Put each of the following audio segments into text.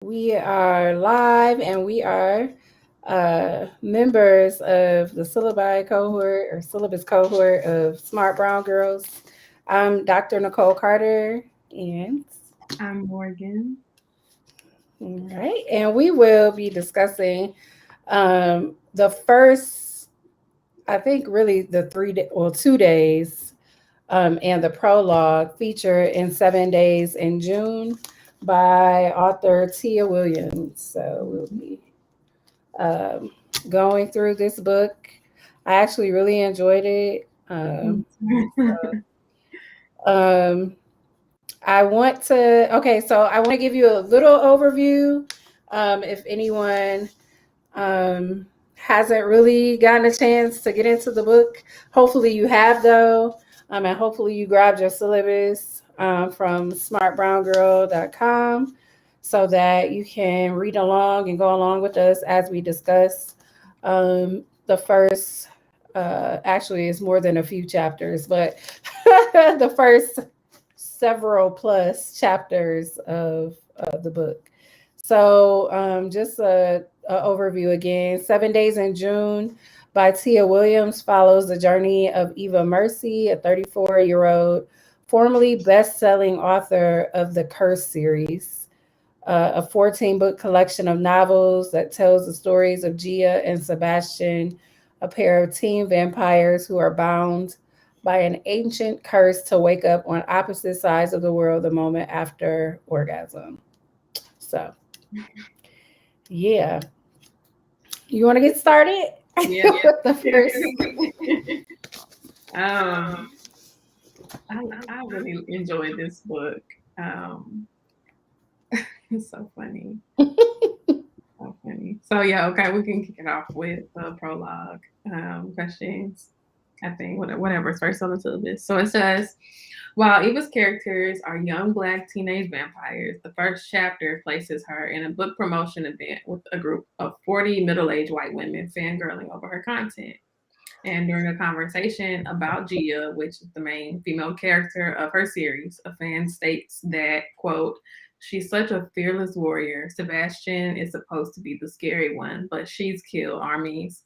We are live and we are members of the syllabi cohort or syllabus cohort of Smart Brown Girls. I'm Dr. Nicole Carter, and I'm Morgan. all right, and we will be discussing the first, I think, really the 2 days and the prologue featured in 7 Days in June by author Tia Williams. So we'll be um, going through this book. I actually really enjoyed it. Um, I want to, okay, so I want to give you a little overview. If anyone hasn't really gotten a chance to get into the book, hopefully you have, though. And hopefully you grabbed your syllabus from smartbrowngirl.com so that you can read along and go along with us as we discuss the first, actually, it's more than a few chapters, but the first several plus chapters of the book. So, just a overview again. 7 Days in June by Tia Williams follows the journey of Eva Mercy, a 34-year-old, formerly best-selling author of the Curse series, a 14-book collection of novels that tells the stories of Gia and Sebastian, a pair of teen vampires who are bound by an ancient curse to wake up on opposite sides of the world the moment after orgasm. So, yeah. You want to get started Yeah. with the first? um, I really enjoyed this book. Um, it's so funny. So funny. So yeah, okay, we can kick it off with the prologue questions. I think whatever's first on the syllabus. So it says, while Eva's characters are young black teenage vampires, the first chapter places her in a book promotion event with a group of 40 middle-aged white women fangirling over her content. And during a conversation about Gia, which is the main female character of her series, a fan states that, quote, she's such a fearless warrior. Sebastian is supposed to be the scary one, but she's killed armies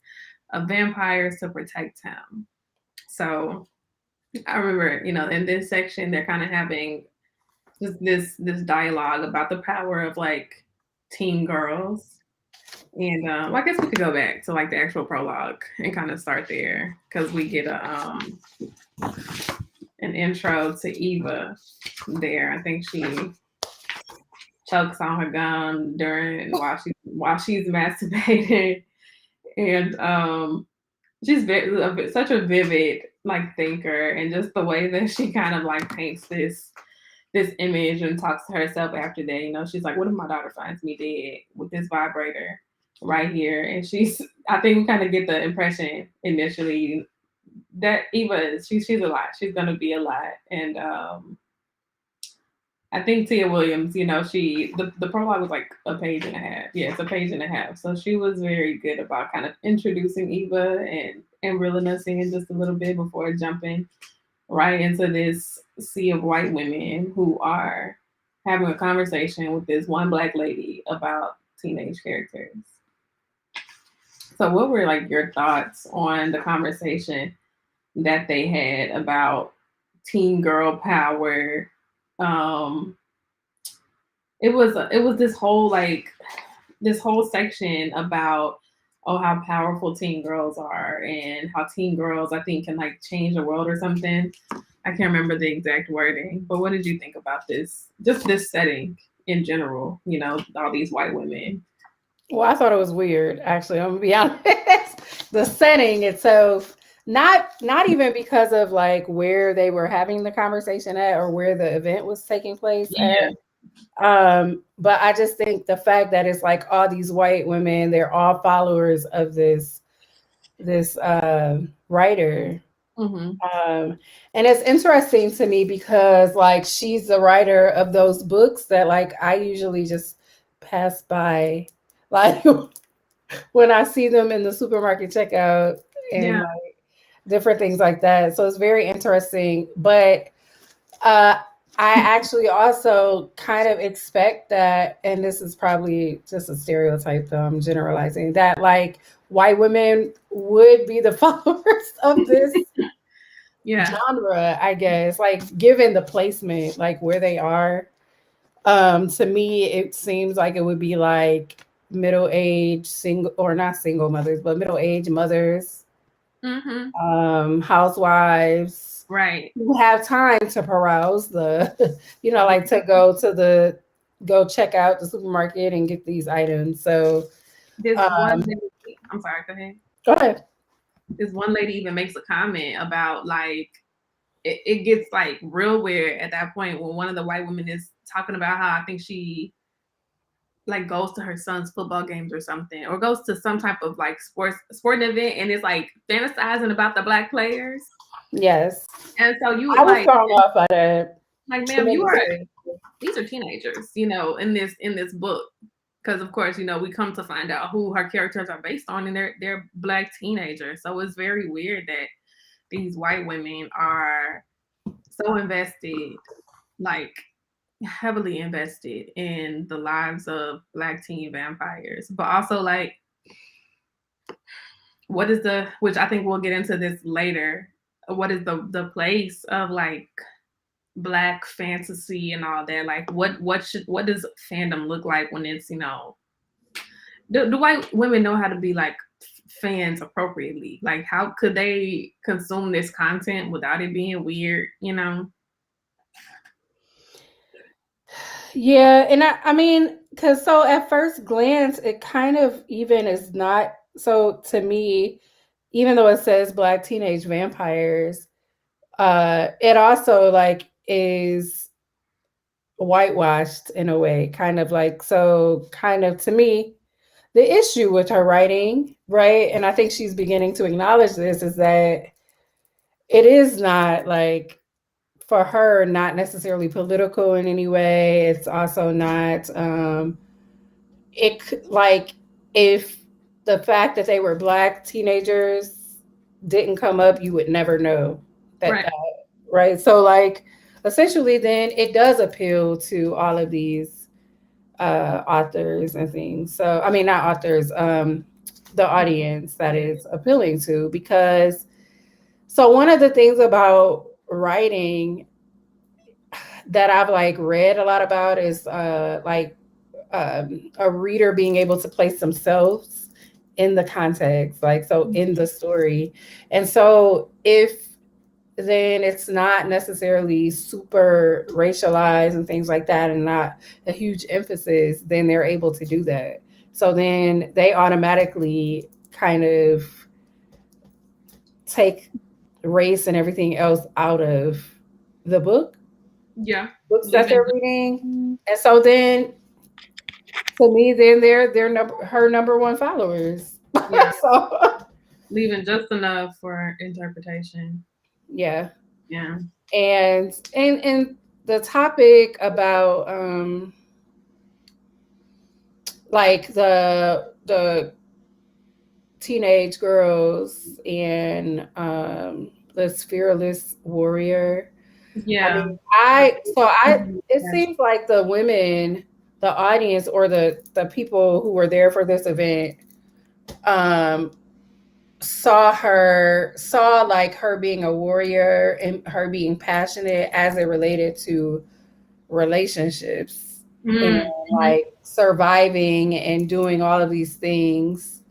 of vampires to protect him. So I remember, in this section, they're kind of having this dialogue about the power of like teen girls. And I guess we could go back to like the actual prologue and kind of start there because we get an intro to Eva there. I think she chokes on her gum during while she's masturbating, and she's such a vivid like thinker, and just the way that she kind of like paints this image and talks to herself after that. She's like, "What if my daughter finds me dead with this vibrator right here?" And I think we kind of get the impression initially that Eva she's a lot. She's gonna be a lot, and I think Tia Williams, the prologue was like a page and a half. Yeah, it's a page and a half. So she was very good about kind of introducing Eva and reeling us in just a little bit before jumping right into this sea of white women who are having a conversation with this one black lady about teenage characters. So what were like your thoughts on the conversation that they had about teen girl power? Um, it was this whole section about how powerful teen girls are and how teen girls I think can like change the world or something. I can't remember the exact wording, but what did you think about this? Just this setting in general, all these white women. Well, I thought it was weird. Actually, I'm gonna be honest. The setting itself, not even because of like where they were having the conversation at or where the event was taking place Yeah. at. But I just think the fact that it's like all these white women, they're all followers of this writer. Mm-hmm. And it's interesting to me because like she's the writer of those books that like I usually just pass by, like when I see them in the supermarket checkout and like different things like that. So it's very interesting. But uh I actually also kind of expect that, and this is probably just a stereotype, though I'm generalizing, that like white women would be the followers of this Yeah. genre, I guess, like given the placement, like where they are. To me, it seems like it would be like middle-aged single or not single mothers, but middle-aged mothers, Mm-hmm. housewives Right. who have time to peruse the, like to go check out the supermarket and get these items. So, This one um, lady, I'm sorry, go ahead. go ahead. This one lady even makes a comment about like it gets like real weird at that point when one of the white women is talking about how I think she like goes to her son's football games or something, or goes to some type of like sporting event and is like fantasizing about the black players. Yes, And so you I was thrown off by that. like, ma'am, you are Tremendously. these are teenagers, in this book. Because of course, we come to find out who her characters are based on, and they're black teenagers. So it's very weird that these white women are so invested, like heavily invested in the lives of black teen vampires, but also like what is the which I think we'll get into this later. What is the place of like black fantasy and all that? Like what does fandom look like when it's do white women know how to be like fans appropriately? Like how could they consume this content without it being weird? Yeah, and I mean, because so at first glance, it kind of even is not so to me, even though it says Black teenage vampires, it also like is whitewashed in a way, kind of like so kind of to me, the issue with her writing, right? And I think she's beginning to acknowledge this is that it is not like for her not necessarily political in any way. It's also not like if the fact that they were black teenagers didn't come up, you would never know Right. that, right? So like essentially then it does appeal to all of these authors and things. So I mean not authors, the audience that is appealing to because so one of the things about writing that I've like read a lot about is like a reader being able to place themselves in the context, like so in the story. And so if then it's not necessarily super racialized and things like that and not a huge emphasis, then they're able to do that. So then they automatically kind of take race and everything else out of the Yeah. books that Leaving. they're reading. And so then to me, then they're her number one followers. Yeah. So Leaving just enough for interpretation. yeah. Yeah. And the topic about like the teenage girls and this fearless warrior. I Yeah. mean, I it seems like the women, the audience or the people who were there for this event um saw like her being a warrior and her being passionate as it related to relationships and Mm-hmm. like surviving and doing all of these things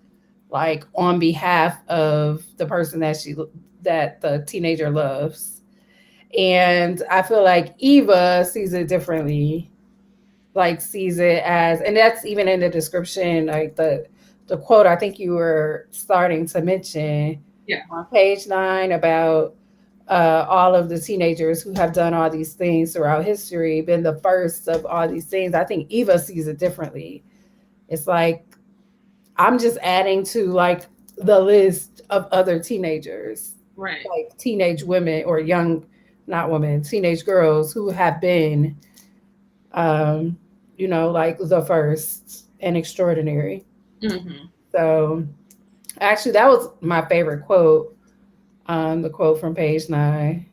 like on behalf of the person that the teenager loves. And I feel like Eva sees it differently, like sees it as, and that's even in the description, like the quote I think you were starting to mention Yeah. on page 9 about all of the teenagers who have done all these things throughout history, been the first of all these things. I think Eva sees it differently. It's like I'm just adding to like the list of other teenagers, Right. like teenage women or young, not women, teenage girls who have been um, like the first and extraordinary. Mm-hmm. So actually, that was my favorite quote. The quote from page 9.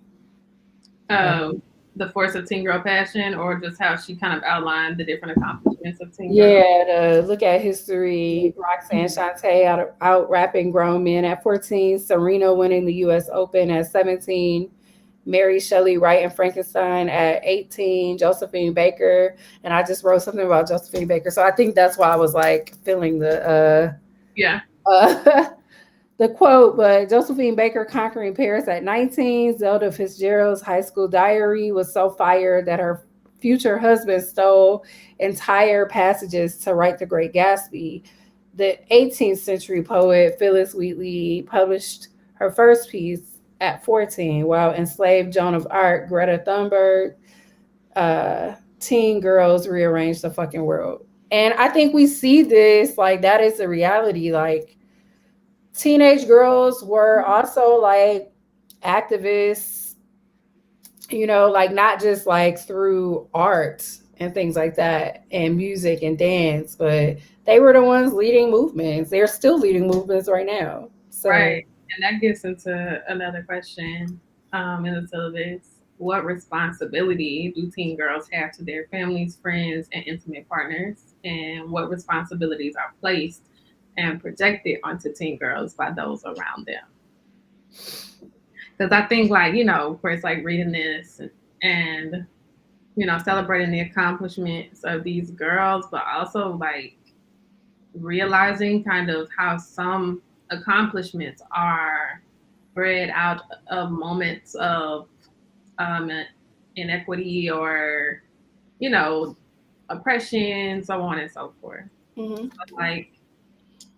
Uh, Um, the force of teen girl passion, or just how she kind of outlined the different accomplishments of teen girl? Yeah, to look at history, Roxanne Shante out rapping grown men at 14, Serena winning the U.S. Open at 17, Mary Shelley writing Frankenstein at 18, Josephine Baker, and I just wrote something about Josephine Baker, so I think that's why I was like feeling the the quote. But Josephine Baker conquering Paris at 19, Zelda Fitzgerald's high school diary was so fired that her future husband stole entire passages to write The Great Gatsby. The 18th century poet Phyllis Wheatley published her first piece at 14, while enslaved Joan of Arc, Greta Thunberg, teen girls rearranged the fucking world. And I think we see this, like, that is the reality. Like, teenage girls were also like activists, you know, like not just like through art and things like that and music and dance, but they were the ones leading movements. They're still leading movements right now. So, right. And that gets into another question in the syllabus. What responsibility do teen girls have to their families, friends, and intimate partners? And what responsibilities are placed and projected onto teen girls by those around them? Because I think, like, you know, of course, like reading this and, you know, celebrating the accomplishments of these girls, but also like realizing kind of how some accomplishments are bred out of moments of inequity or, you know, oppression, so on and so forth. mm-hmm. But like,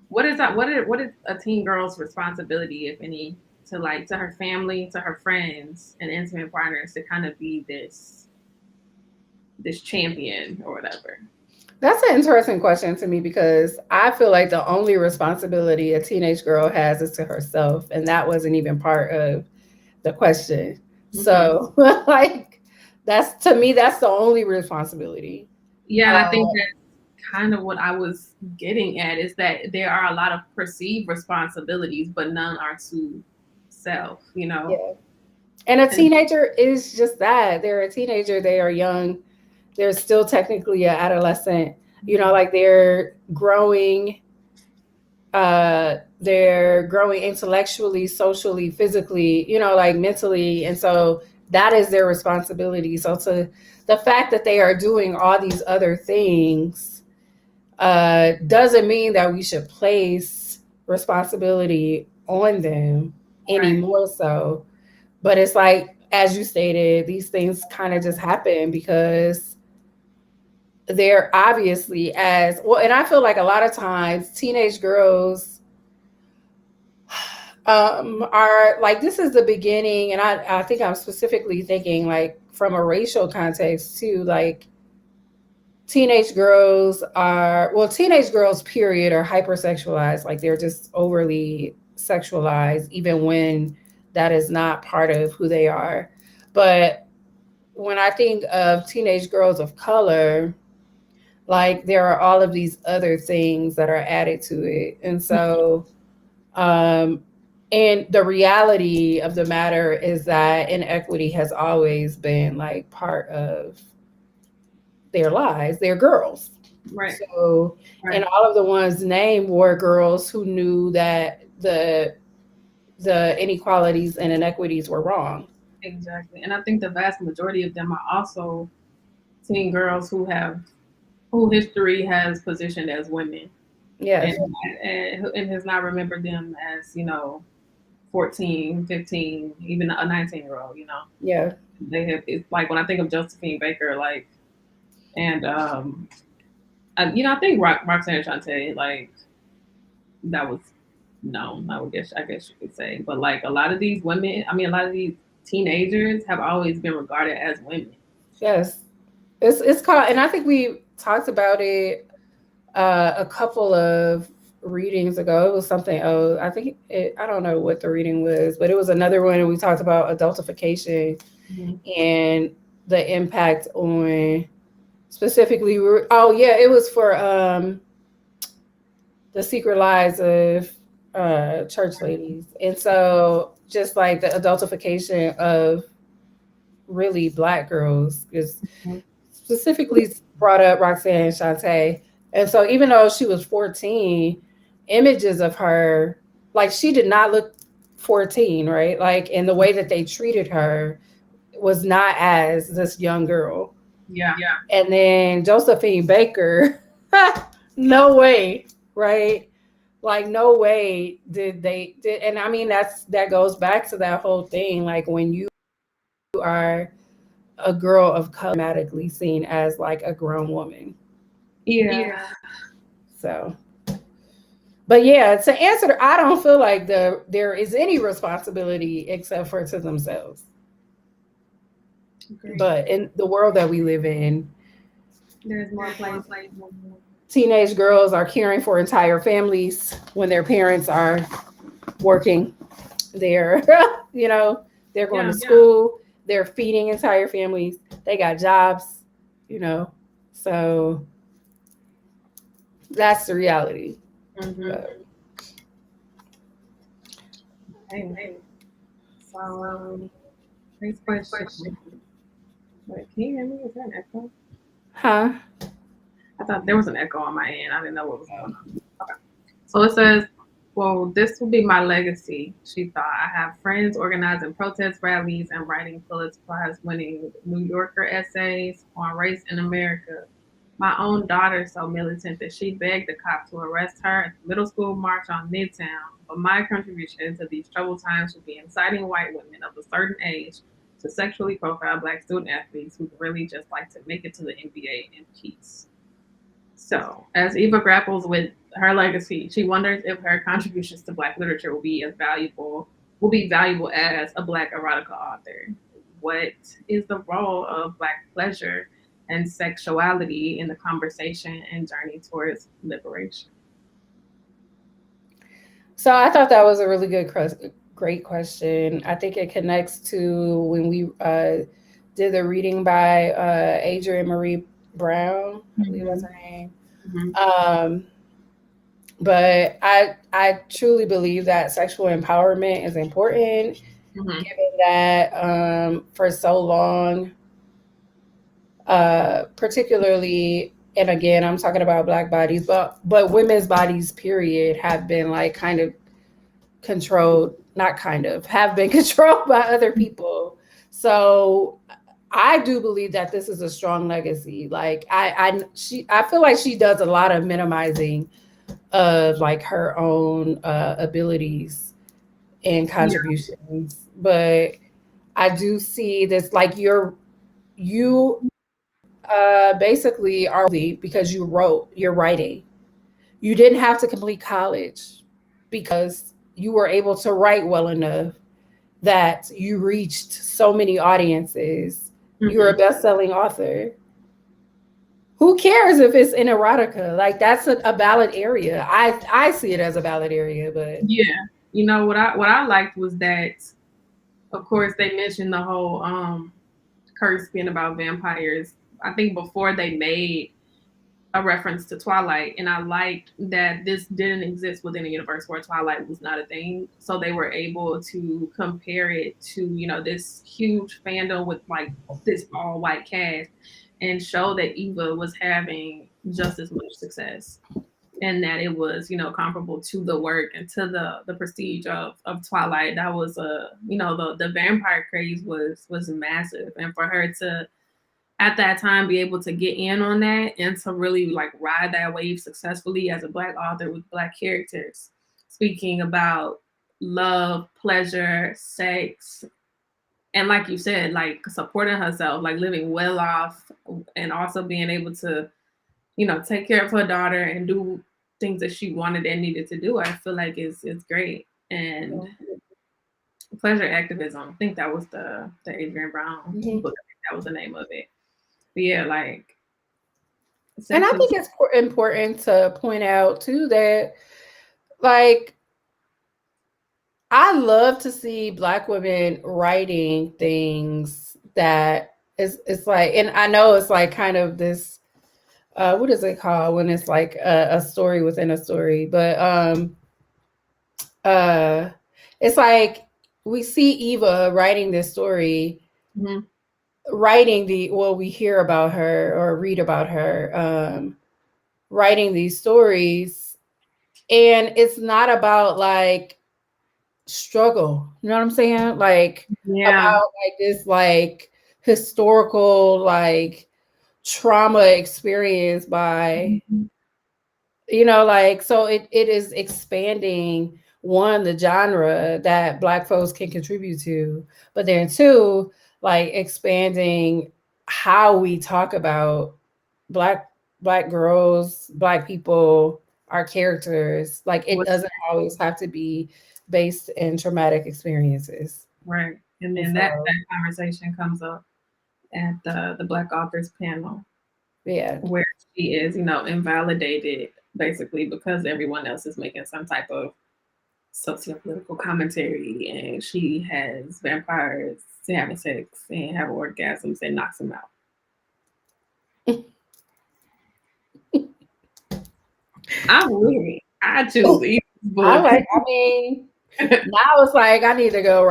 what is that? What is a teen girl's responsibility, if any, to her family, to her friends and intimate partners, to kind of be this champion or whatever? That's an interesting question to me because I feel like the only responsibility a teenage girl has is to herself, and that wasn't even part of the question. Mm-hmm. So, like, that's, to me, that's the only responsibility. Yeah, and I think that's kind of what I was getting at, is that there are a lot of perceived responsibilities, but none are to self, you know? Yeah. And a teenager is just that. They're a teenager, they are young, they're still technically an adolescent, you know, like they're growing intellectually, socially, physically, you know, like mentally. And so that is their responsibility. So to the fact that they are doing all these other things doesn't mean that we should place responsibility on them any more so. But it's like, as you stated, these things kind of just happen because they're obviously as well. And I feel like a lot of times teenage girls are like, this is the beginning. And I think I'm specifically thinking like from a racial context too, like teenage girls period are hypersexualized. Like they're just overly sexualized, even when that is not part of who they are. But when I think of teenage girls of color, like there are all of these other things that are added to it. And so, and the reality of the matter is that inequity has always been like part of their lives. They're girls. Right. So, and all of the ones named were girls who knew that the inequalities and inequities were wrong. Exactly. And I think the vast majority of them are also teen girls who history has positioned as women. Yes. And has not remembered them as, you know, 14, 15, even a 19-year-old, you know. Yeah. They have, it's like when I think of Josephine Baker, like, and you know, I think Roxanne Shante, like, that was known, I guess you could say. But like a lot of these women, I mean, a lot of these teenagers have always been regarded as women. Yes. It's called, and I think we talked about it a couple of readings ago. It was something, I don't know what the reading was, but it was another one, and we talked about adultification and the impact on specifically, it was for The Secret Lives of Church Ladies. And so just like the adultification of really Black girls, because specifically brought up Roxanne and Shantae. And so even though she was 14, images of her, like she did not look 14, right? Like, in the way that they treated her was not as this young girl. Yeah. And then Josephine Baker, no way, right? Like, no way did, and I mean, that goes back to that whole thing. Like, when you are a girl of color, automatically seen as like a grown woman. Yeah. So, but yeah, to answer, I don't feel like there is any responsibility except for to themselves. Great. But in the world that we live in, There's more place. teenage girls are caring for entire families when their parents are working. They're, they're going to school. They're feeding entire families. They got jobs, So that's the reality. Hey. So, next question. Wait, can you hear me? Is there an echo? Huh? I thought there was an echo on my end. I didn't know what was going on. Okay. So it says, well, this will be my legacy, she thought. I have friends organizing protest rallies and writing Pulitzer Prize winning New Yorker essays on race in America. My own daughter so militant that she begged the cop to arrest her at the middle school march on Midtown. But my contribution to these troubled times would be inciting white women of a certain age to sexually profile Black student athletes who really just like to make it to the NBA in peace. So, as Eva grapples with her legacy, she wonders if her contributions to Black literature will be valuable as a Black erotica author. What is the role of Black pleasure and sexuality in the conversation and journey towards liberation? So I thought that was a really great question. I think it connects to when we did the reading by Adrienne Marie Brown, I believe that's her name. But I truly believe that sexual empowerment is important, given that for so long, particularly, and again, I'm talking about Black bodies, but women's bodies, period, have been like kind of controlled, not kind of, have been controlled by other people. So I do believe that this is a strong legacy. Like I feel like she does a lot of minimizing of like her own abilities and contributions, but I do see this, like, you basically are because you're writing. You didn't have to complete college because you were able to write well enough that you reached so many audiences. You're a best-selling author. Who cares if it's in erotica? Like, that's a valid area. I see it as a valid area, but yeah, what I liked was that, of course, they mentioned the whole curse being about vampires. I think before they made a reference to Twilight, and I liked that this didn't exist within a universe where Twilight was not a thing. So they were able to compare it to, this huge fandom with like this all white cast and show that Eva was having just as much success and that it was, comparable to the work and to the prestige of Twilight. That was the vampire craze was massive. And for her to at that time be able to get in on that and to really like ride that wave successfully as a Black author with Black characters, speaking about love, pleasure, sex, and like you said, like supporting herself, like living well off, and also being able to, take care of her daughter and do things that she wanted and needed to do. I feel like it's great. And pleasure activism, I think that was the Adrienne Brown book. I think that was the name of it. But yeah, like, and I think it's important to point out too that, like, I love to see Black women writing things that it's like, and I know it's like kind of this, what is it called when it's like a story within a story, but it's like we see Eva writing this story, writing we hear about her or read about her, writing these stories, and it's not about like struggle. You know what I'm saying? Like Yeah. about like this like historical like trauma experience by, Mhm. like, so it is expanding one, the genre that Black folks can contribute to, but then two, like expanding how we talk about black black girls, Black people, our characters. Like it What's doesn't always have to be based in traumatic experiences. right? And And then that so, conversation comes up at the Black authors panel, yeah. where she is, invalidated basically because everyone else is making some type of socio-political commentary, and she has vampires having sex and have orgasms and knocks them out. I'm weary. I choose each I book. like, I mean, now it's like I need to go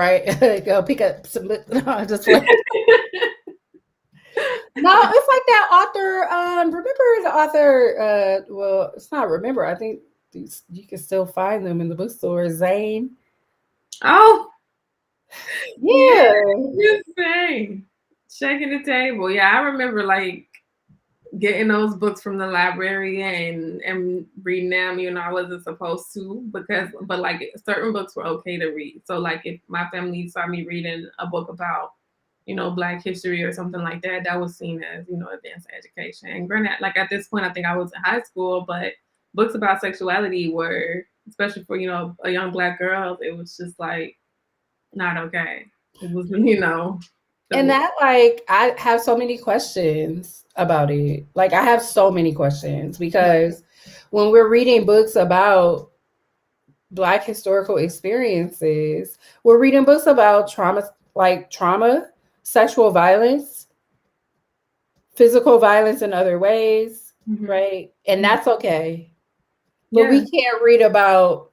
go pick up some. No, just like, no, it's like that author. Remember the author? Well, it's not remember. I think you can still find them in the bookstore. Zane. Oh, yeah, Yeah. just saying. Shaking the table. Yeah, I remember like getting those books from the library and reading them. I wasn't supposed to but like certain books were okay to read. So like if my family saw me reading a book about Black history or something like that, that was seen as advanced education. And granted, like at this point, I think I was in high school, but books about sexuality were, especially for a young Black girl, it was just like not okay. It was And that, like, I have so many questions about it. Like, I have so many questions because when we're reading books about Black historical experiences, we're reading books about trauma, sexual violence, physical violence in other ways, right? And that's okay. But yeah, we can't read about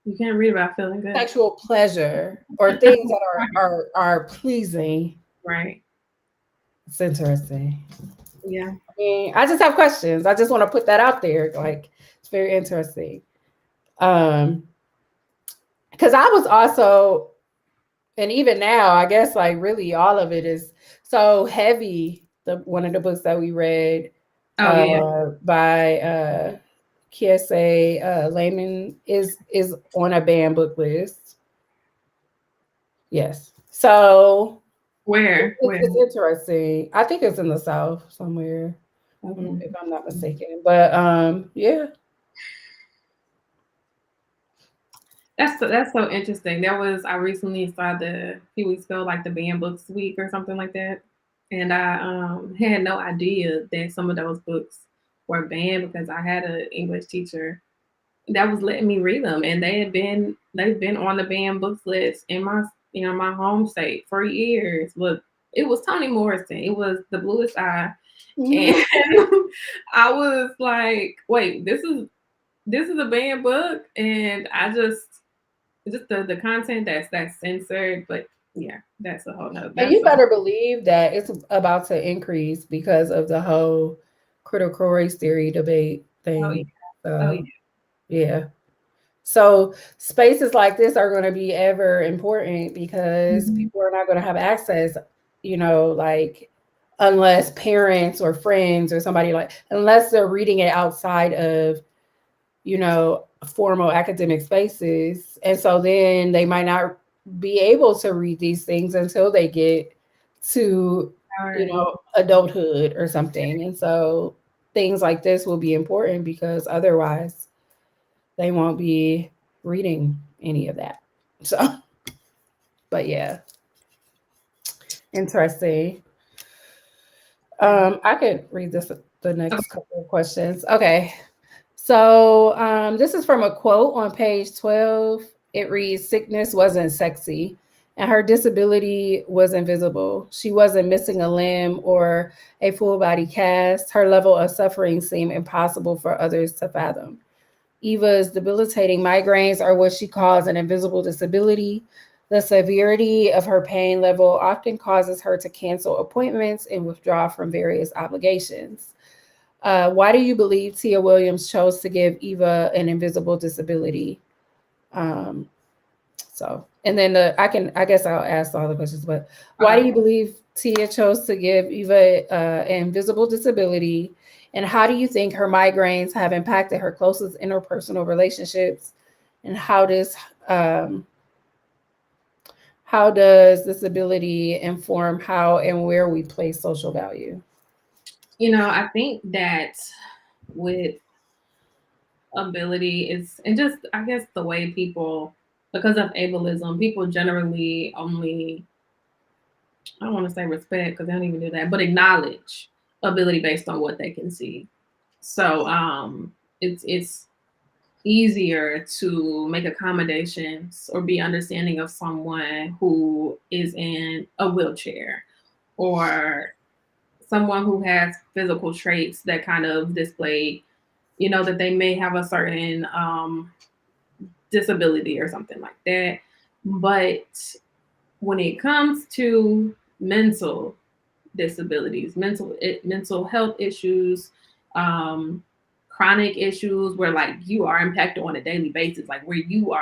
you can't read about feeling good. sexual pleasure or things that are pleasing. Right. It's interesting. Yeah. I mean, I just have questions. I just want to put that out there. Like, it's very interesting. Because I was also, and even now, I guess like really all of it is so heavy. The one of the books that we read Oh yeah. by KSA Layman is on a banned book list. Yes. So Where? it's interesting. I think it's in the South somewhere, Okay. if I'm not mistaken. But yeah. That's so interesting. I recently saw a few weeks ago, like the banned books week or something like that, and I had no idea that some of those books were banned because I had an English teacher that was letting me read them, and they've been on the banned books list in my home state for years. Look, it was Toni Morrison. It was The Bluest Eye, Mm-hmm. and I was like, wait, this is a banned book, and I just the content that's censored, but yeah, that's a whole nother. And you better believe that it's about to increase because of the whole critical race theory debate Oh yeah, thing. oh yeah. So, yeah. So spaces like this are going to be ever important because Mhm. people are not going to have access, like unless parents or friends or somebody unless they're reading it outside of, formal academic spaces. And so then they might not be able to read these things until they get to, All right. adulthood or something. And so things like this will be important because otherwise they won't be reading any of that. So, but yeah, interesting. I could read the next couple of questions. Okay. So this is from a quote on page 12. It reads, "Sickness wasn't sexy, and her disability was invisible. She wasn't missing a limb or a full body cast. Her level of suffering seemed impossible for others to fathom. Eva's debilitating migraines are what she calls an invisible disability, The severity of her pain level often causes her to cancel appointments and withdraw from various obligations. Why do you believe Tia Williams chose to give Eva an invisible disability? Um, and then I guess I'll ask all the questions, but why do you believe Tia chose to give Eva an invisible disability? And how do you think her migraines have impacted her closest interpersonal relationships? And how does this ability inform how and where we place social value? I think that with ability is, and just, I guess, the way people, because of ableism, people generally only, I don't want to say respect because they don't even do that, but acknowledge ability based on what they can see. So it's easier to make accommodations or be understanding of someone who is in a wheelchair, or someone who has physical traits that kind of display, that they may have a certain disability or something like that. But when it comes to mental disabilities, mental health issues, chronic issues, where like you are impacted on a daily basis, like where you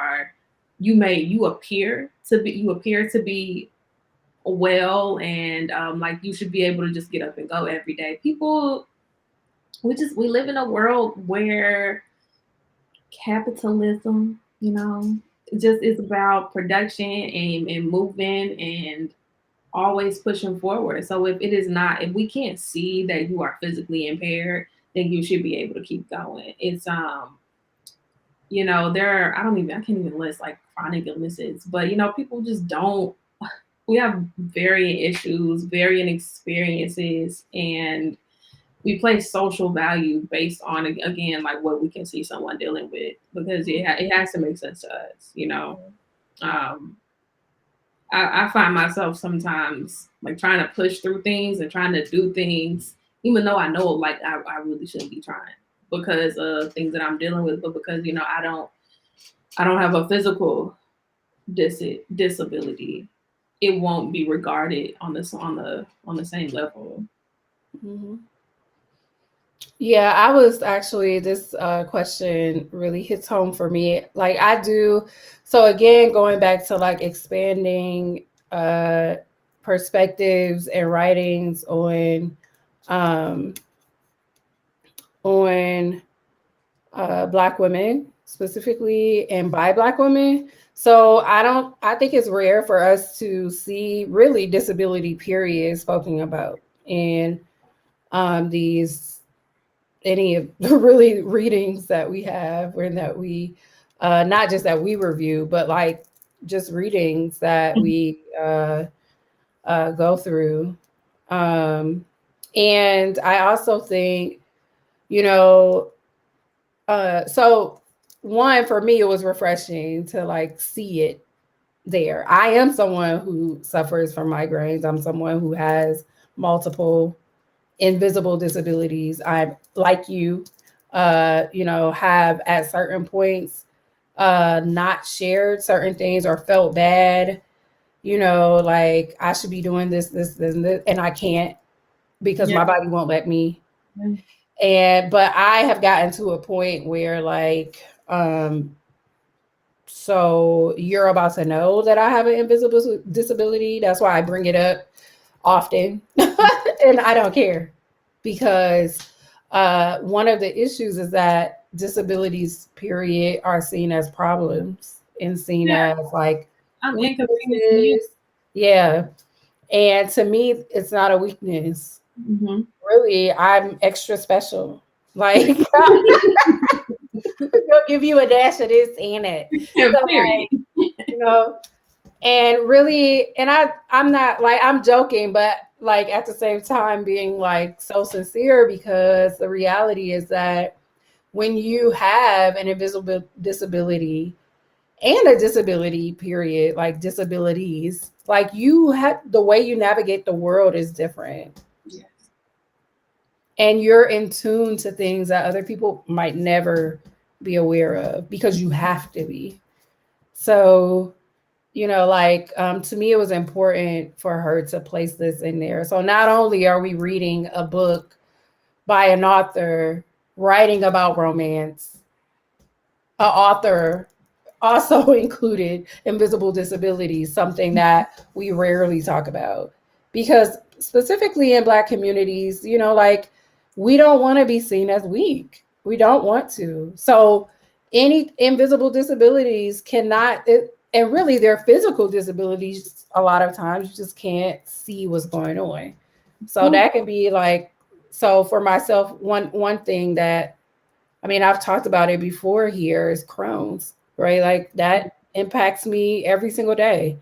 appear to be well, and like you should be able to just get up and go every day. People, we live in a world where capitalism, just is about production and moving and always pushing forward. So if we can't see that you are physically impaired, then you should be able to keep going. It's I can't even list like chronic illnesses, but people just don't. We have varying issues, varying experiences, and we place social value based on, again, like what we can see someone dealing with, because it has to make sense to us. I find myself sometimes like trying to push through things and trying to do things, even though I know like I really shouldn't be trying because of things that I'm dealing with, but because I don't have a physical disability, it won't be regarded on the same level. Mm-hmm. Yeah, I was actually, this question really hits home for me. Like I do. So again, going back to like expanding perspectives and writings um, on Black women specifically, and by Black women. So I think it's rare for us to see really disability period spoken about in these, any of the really readings that we have, and that we not just that we review, but like just readings that we go through. And I also think, you know, so one, for me, it was refreshing to like see it there. I am someone who suffers from migraines. I'm someone who has multiple invisible disabilities. I'm like you, have at certain points not shared certain things or felt bad, like I should be doing this, and I can't because my body won't let me. But I have gotten to a point where like, so you're about to know that I have an invisible disability. That's why I bring it up often. And I don't care, because one of the issues is that disabilities period are seen as problems and seen as like weaknesses. Yeah. And to me, it's not a weakness. Mm-hmm. Really, I'm extra special. Like, they'll give you a dash of this and it. So, like, and really, and I'm not like, I'm joking, but like at the same time being like so sincere, because the reality is that when you have an invisible disability and a disability period, like disabilities, like you have, the way you navigate the world is different. Yes. And you're in tune to things that other people might never be aware of because you have to be. So you know, like to me, it was important for her to place this in there. So not only are we reading a book by an author writing about romance, an author also included invisible disabilities, something that we rarely talk about. Because specifically in Black communities, you know, like we don't want to be seen as weak. We don't want to. So any invisible disabilities cannot, and really they're physical disabilities a lot of times, you just can't see what's going on. So that can be like, so for myself, one thing that, I mean, I've talked about it before here is Crohn's, right? Like that impacts me every single day,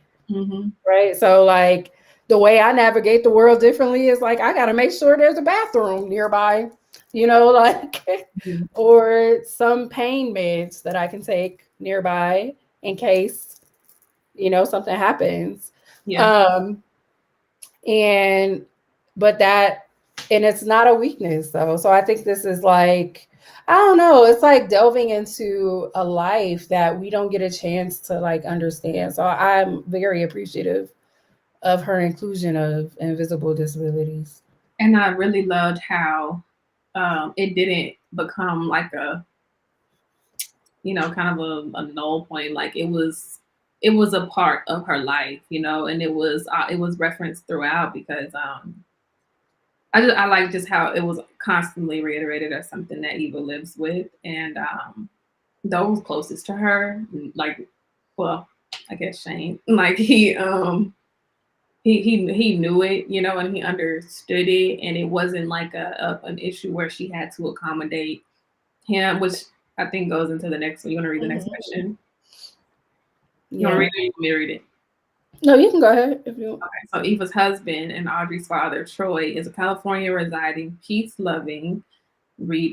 right? So, like, the way I navigate the world differently is like, I got to make sure there's a bathroom nearby, you know, like, or some pain meds that I can take nearby in case, you know, something happens. And, but that, and it's not a weakness though. So I think this is like, I don't know, it's like delving into a life that we don't get a chance to like understand. So I'm very appreciative of her inclusion of invisible disabilities. And I really loved how it didn't become like a, you know, kind of a null point. Like it was a part of her life, you know, and it was referenced throughout because I like just how it was constantly reiterated as something that Eva lives with, and those closest to her, like, well, I guess Shane, like he knew it, you know, and he understood it, and it wasn't like an issue where she had to accommodate him, which I think goes into the next one. You want to read the next question? You want to read it? You want me to read it? No, you can go ahead if you want. Okay, so Eva's husband and Audrey's father, Troy, is a California residing, peace-loving, read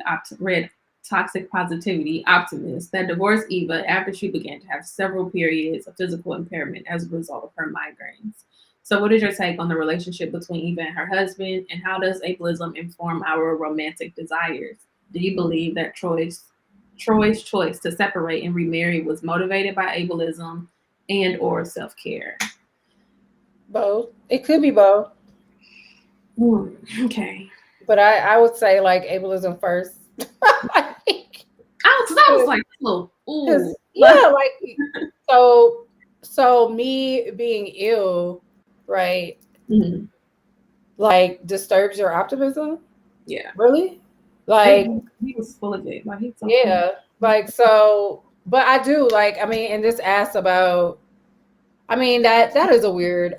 toxic positivity optimist that divorced Eva after she began to have several periods of physical impairment as a result of her migraines. So what is your take on the relationship between Eva and her husband, and how does ableism inform our romantic desires? Do you believe that Troy's choice to separate and remarry was motivated by ableism and or self-care? Both. It could be both. Okay. But I would say like ableism first. I was like, ooh. Yeah, like so me being ill, right? Mm-hmm. Like disturbs your optimism. Yeah. Really? Like he was full of it. Like he's so yeah. funny. Like so, but I do like. I mean, and this asks about. I mean that is a weird.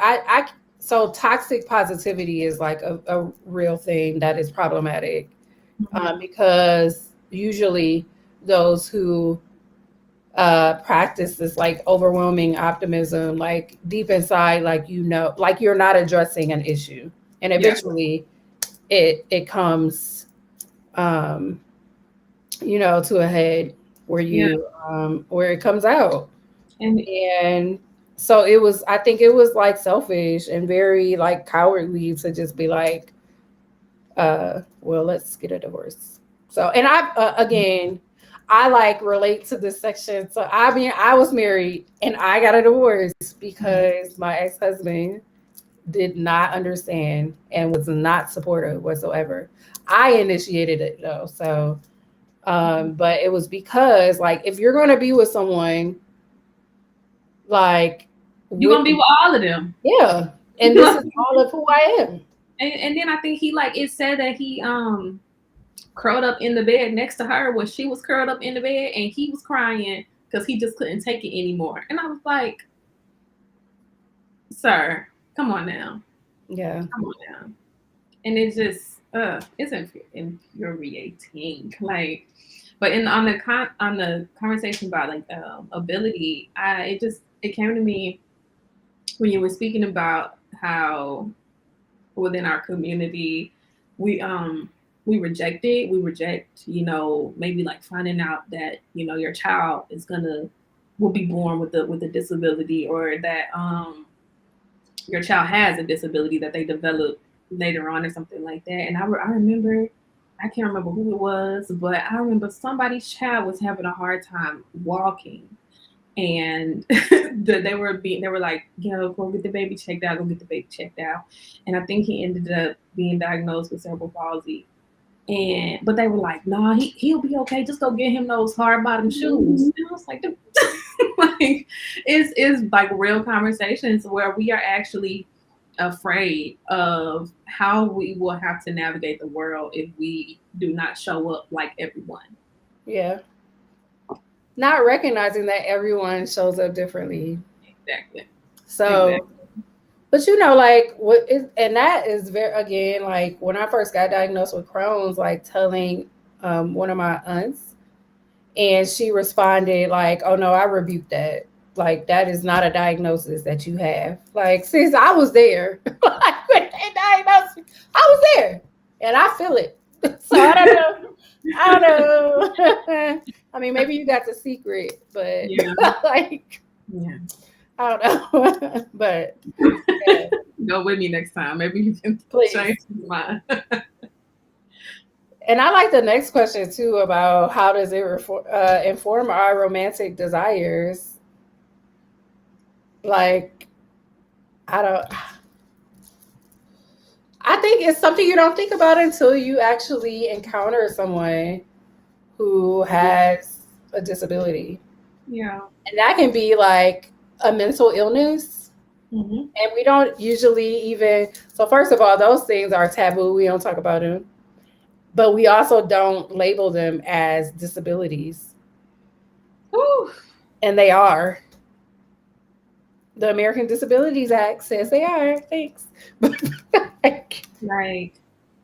So toxic positivity is like a real thing that is problematic, because usually those who practice this like overwhelming optimism, like deep inside, like, you know, like you're not addressing an issue, and eventually it comes you know, to a head where you where it comes out. And so it was, I think it was like selfish and very like cowardly to just be like, well, let's get a divorce. So, and again, I like relate to this section. So I mean, I was married and I got a divorce because my ex-husband did not understand and was not supportive whatsoever. I initiated it though. So but it was because like if you're gonna be with someone, like you're gonna be with all of them. Yeah. And this is all of who I am. And then I think he like it said that he curled up in the bed next to her when she was curled up in the bed, and he was crying because he just couldn't take it anymore. And I was like, sir, come on now. Yeah. Come on now. And it just it's infuriating. Like, but on the conversation about like ability, it came to me when you were speaking about how within our community we reject it. We reject, you know, maybe like finding out that, you know, your child will be born with a disability, or that your child has a disability that they develop later on or something like that. And I remember, I can't remember who it was, but I remember somebody's child was having a hard time walking. and they were like, go get the baby checked out, and I think he ended up being diagnosed with cerebral palsy. But they were like, nah, he'll be okay. Just go get him those hard bottom shoes. And I was like, like it's like real conversations where we are actually afraid of how we will have to navigate the world if we do not show up like everyone. Yeah. Not recognizing that everyone shows up differently. Exactly. So, but like and that is very, again, like when I first got diagnosed with Crohn's, like telling one of my aunts, and she responded like, "Oh no, I rebuke that. Like that is not a diagnosis that you have." Like, sis, I was there. Like when they diagnosed me, I was there, and I feel it. So I don't know. I don't know. I mean, maybe you got the secret, but like, I don't know. But go with me next time. Maybe you can change your mind. And I like the next question too about how does it inform our romantic desires? Like, I think it's something you don't think about until you actually encounter someone who has a disability. Yeah. And that can be like a mental illness. Mm-hmm. And we don't usually even, so first of all, those things are taboo. We don't talk about them. But we also don't label them as disabilities. Ooh. And they are. The American Disabilities Act says they are. Thanks. Like,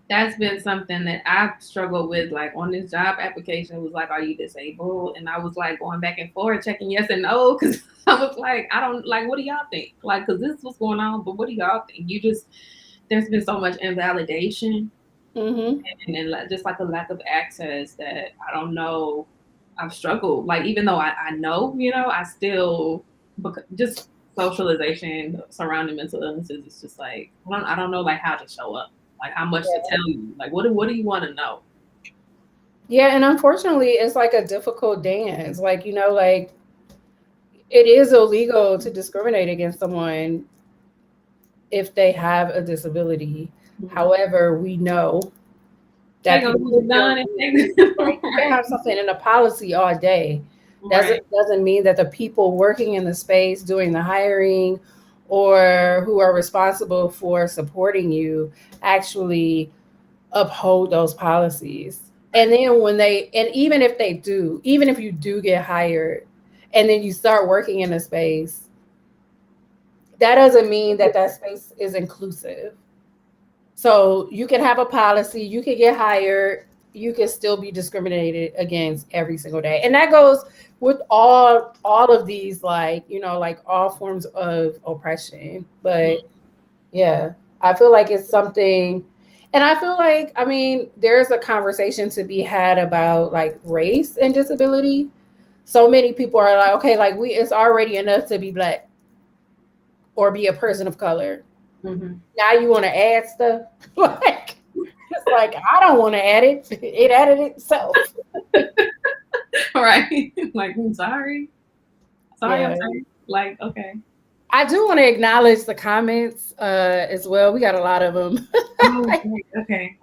that's been something that I've struggled with. Like on this job application, it was like, "Are you disabled?" And I was like going back and forth, checking yes and no, because I was like, "I don't like. What do y'all think? Like, because this is what's going on, but what do y'all think?" There's been so much invalidation, mm-hmm. and just like a lack of access that I don't know. I've struggled. Like even though I know, I still just socialization surrounding mental illnesses. It's just like I don't know like how to show up. Like how much to tell you. Like what do you want to know? Yeah, and unfortunately it's like a difficult dance. Like, like it is illegal to discriminate against someone if they have a disability. Mm-hmm. However, we know that you can have something in a policy all day. Doesn't mean that the people working in the space doing the hiring or who are responsible for supporting you actually uphold those policies. And then even if you do get hired and then you start working in a space, that doesn't mean that space is inclusive. So you can have a policy, you can get hired, you can still be discriminated against every single day. And that goes with all of these, like, like all forms of oppression. But yeah, I feel like it's something, and I feel like, I mean, there's a conversation to be had about like race and disability. So many people are like, okay, like it's already enough to be Black or be a person of color. Mm-hmm. Now you want to add stuff? Like, it's like, I don't want to add it. It added itself. Right. Like, I'm sorry. I'm sorry. Like, okay. I do want to acknowledge the comments as well. We got a lot of them. Okay.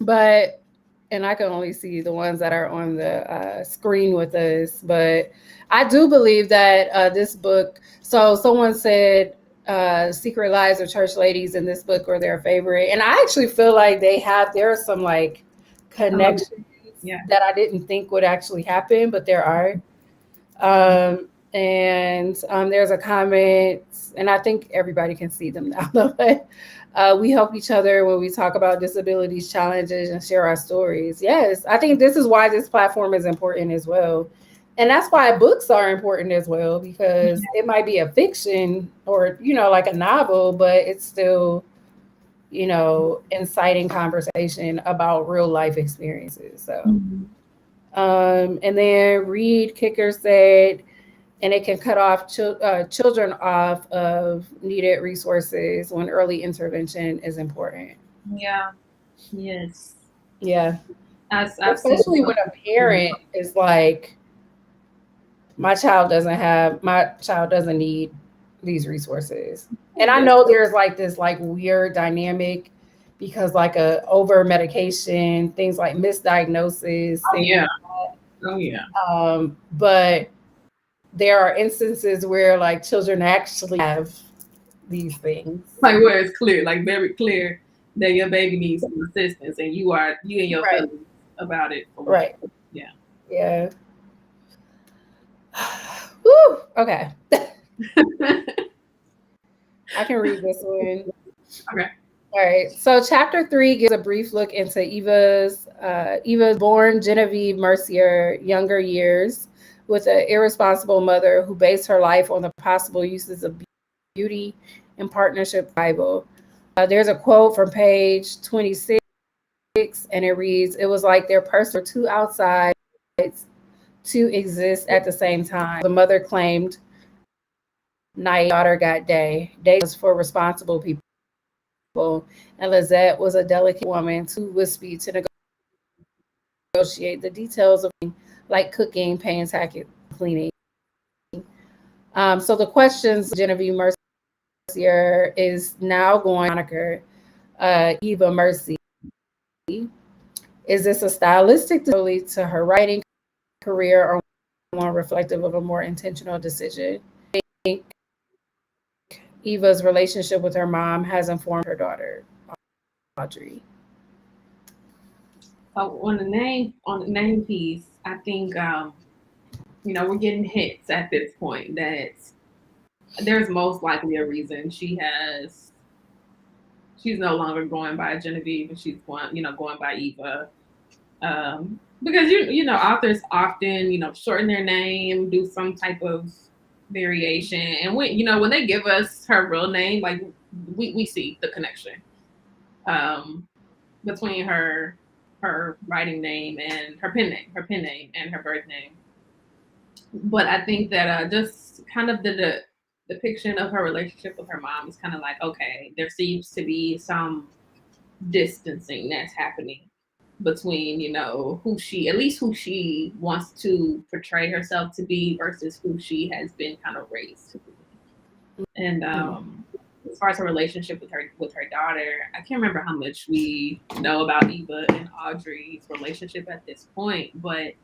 But, and I can only see the ones that are on the screen with us. But I do believe that this book, so someone said, Secret Lives of Church Ladies in this book were their favorite. And I actually feel like there are some like connections that I didn't think would actually happen, but there are. And there's a comment, and I think everybody can see them now. But we help each other when we talk about disabilities, challenges, and share our stories. Yes, I think this is why this platform is important as well. And that's why books are important as well, because it might be a fiction or, like a novel, but it's still, inciting conversation about real life experiences. So, and then Reed Kicker said, and it can cut off children off of needed resources when early intervention is important. Yeah. Yes. Yeah. Especially when a parent is like my child doesn't need these resources. And I know there's like this like weird dynamic because like a over medication, things like misdiagnosis, Oh things yeah. like Oh yeah. that. But there are instances where like children actually have these things. Like where it's clear, like very clear that your baby needs some assistance and you and your Right. feelings about it. Right. Yeah. Yeah. Woo. Okay. I can read this one. Okay. All right. So chapter 3 gives a brief look into Eva's born Genevieve Mercier younger years with an irresponsible mother who based her life on the possible uses of beauty and partnership Bible. There's a quote from page 26, and it reads, "It was like their purses were two outsides to exist at the same time." The mother claimed night, daughter got day. Day was for responsible people, and Lizette was a delicate woman too wispy to negotiate the details of like cooking, paying taxes, cleaning. So the questions Genevieve Mercier is now going to moniker Eva Mercy. Is this a stylistic to her writing career or one reflective of a more intentional decision? I think Eva's relationship with her mom has informed her daughter, Audrey. So on the name piece, I think we're getting hints at this point that there's most likely a reason she's no longer going by Genevieve and she's going by Eva. Because authors often shorten their name, do some type of variation, and when they give us her real name, like we see the connection between her writing name and her pen name and her birth name. But I think that just kind of the depiction of her relationship with her mom is kind of like, okay, there seems to be some distancing that's happening between who she wants to portray herself to be versus who she has been kind of raised to be. And as far as her relationship with her daughter, I can't remember how much we know about Eva and Audrey's relationship at this point, but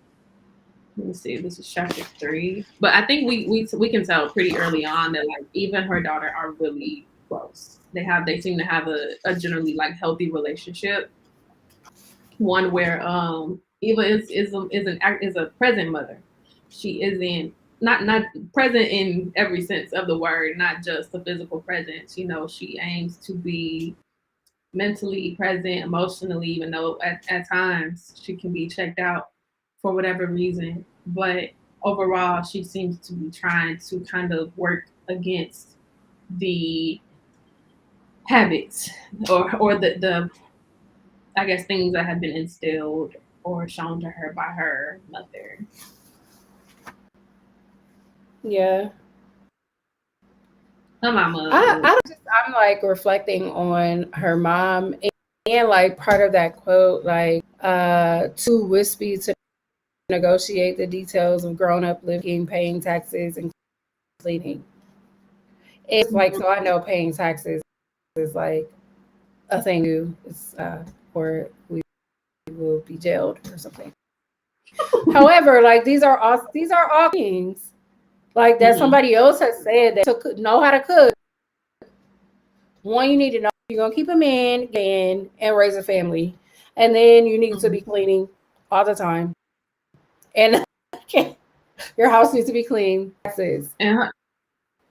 let me see, this is chapter 3. But I think we can tell pretty early on that like Eva and her daughter are really close. They seem to have a generally like healthy relationship. One where Eva is a present mother. She isn't not present in every sense of the word, not just a physical presence. She aims to be mentally present, emotionally, even though at times she can be checked out for whatever reason. But overall, she seems to be trying to kind of work against the habits or the I guess things that have been instilled or shown to her by her mother. Yeah. Her mama. I'm like reflecting on her mom and like part of that quote, like too wispy to negotiate the details of grown up living, paying taxes, and cleaning. It's like, so I know paying taxes is like a thing to, it's or we will be jailed or something. However, like these are all things like that somebody else has said that to know how to cook. One, you need to know you're gonna keep a man and raise a family, and then you need to be cleaning all the time, and your house needs to be clean. Taxes. And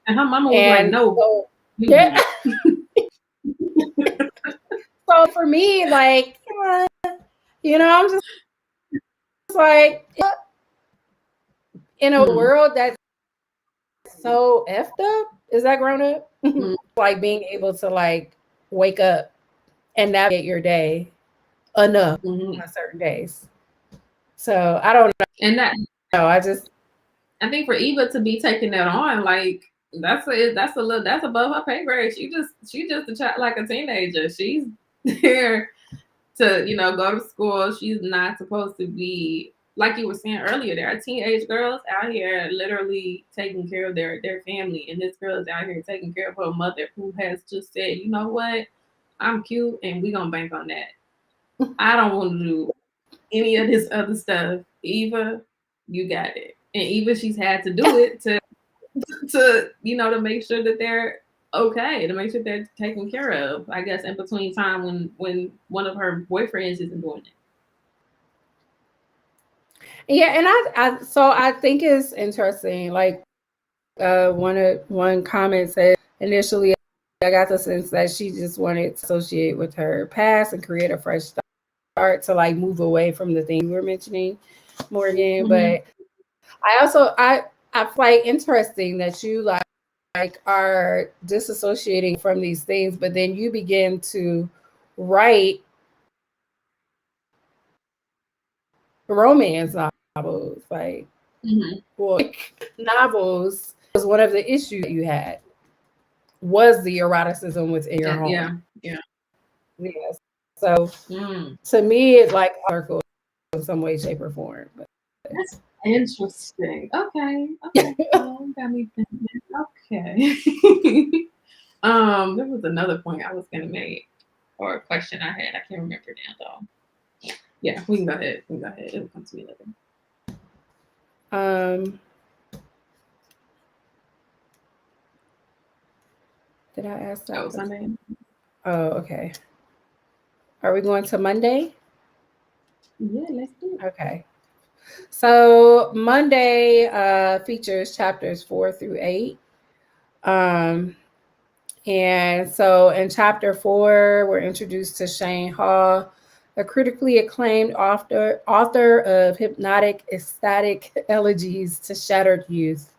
her mama was like, no. So, yeah. So for me, like, I'm just like, in a world that's so effed up, is that grown up? Like being able to like wake up and navigate your day enough on certain days. So I don't know. And I think for Eva to be taking that on, like that's above her pay grade. She just a child, like a teenager. She's there to go to school. She's not supposed to be like you were saying earlier, there are teenage girls out here literally taking care of their family, and this girl is out here taking care of her mother, who has just said, you know what, I'm cute, and we gonna bank on that. I don't want to do any of this other stuff. Eva, you got it. And Eva, she's had to do it to to make sure that they're okay, to make sure they're taken care of, I guess, in between time when one of her boyfriends isn't doing it. Yeah, and I think it's interesting. Like one comment said initially, I got the sense that she just wanted to associate with her past and create a fresh start to like move away from the thing you were mentioning, Morgan. But I find interesting that you like are disassociating from these things, but then you begin to write romance novels, like novels was one of the issues that you had was the eroticism within your home. Yeah. So to me, it's like a circle in some way, shape, or form. But that's interesting. Okay. Got me thinking. Okay. There was another point I was gonna make, or a question I had. I can't remember now though. Yeah, we can go ahead. It will come to me later. Did I ask that? Oh, Sunday. Oh, okay. Are we going to Monday? Yeah, let's do it. Okay. So Monday features chapters 4 through 8. And so in chapter 4, we're introduced to Shane Hall, a critically acclaimed author of hypnotic, ecstatic elegies to shattered youth,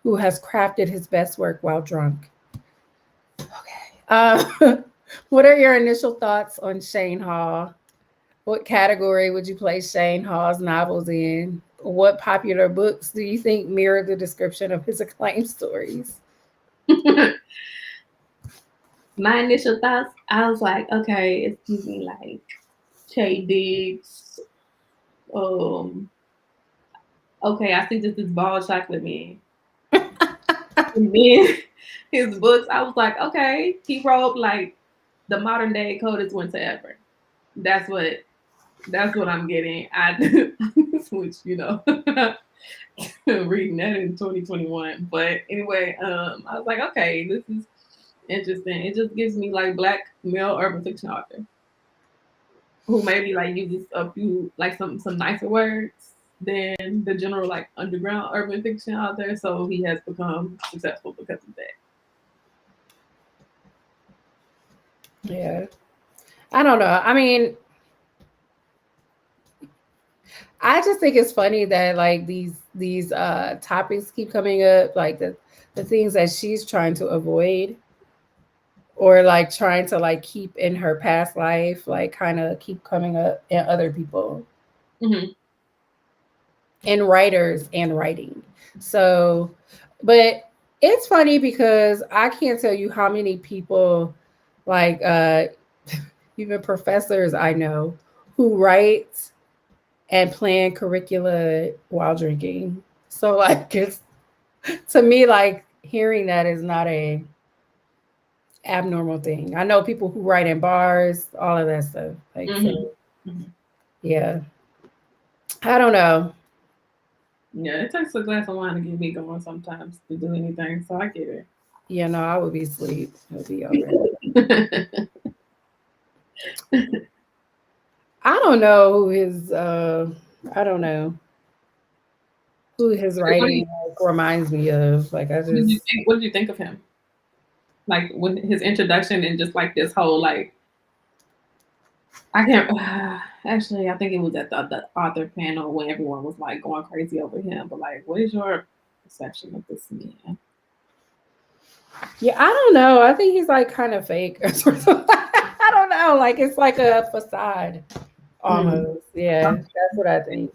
who has crafted his best work while drunk. Okay. What are your initial thoughts on Shane Hall? What category would you place Shane Hall's novels in? What popular books do you think mirror the description of his acclaimed stories? My initial thoughts, I was like, okay, it's giving like Che Diggs. Okay, I see this is Bald Chocolate Man. And then his books, I was like, okay, he wrote like the modern day coldest winter ever. That's what I'm getting. Which reading that in 2021. But anyway, I was like, okay, this is interesting. It just gives me like Black male urban fiction author who maybe like uses a few like some nicer words than the general like underground urban fiction author. So he has become successful because of that. Yeah. I don't know. I mean, I just think it's funny that like these topics keep coming up, like the things that she's trying to avoid or like trying to like keep in her past life, like kind of keep coming up in other people. And writers and writing. So, but it's funny because I can't tell you how many people, like even professors I know, who write and plan curricula while drinking. So like it's to me like hearing that is not a abnormal thing. I know people who write in bars, all of that stuff. Like so, yeah. I don't know. Yeah, it takes a glass of wine to get me going sometimes to do anything, so I get it. Yeah, no, I would be asleep. It would be over. I don't know who his I don't know who his writing reminds me of. Like I just what did you think of him? Like when his introduction and just like this whole like I can't actually I think it was at the author panel when everyone was like going crazy over him. But like what is your perception of this man? Yeah, I don't know. I think he's like kind of fake or something. I don't know. Like it's like a facade almost. Yeah, that's what I think.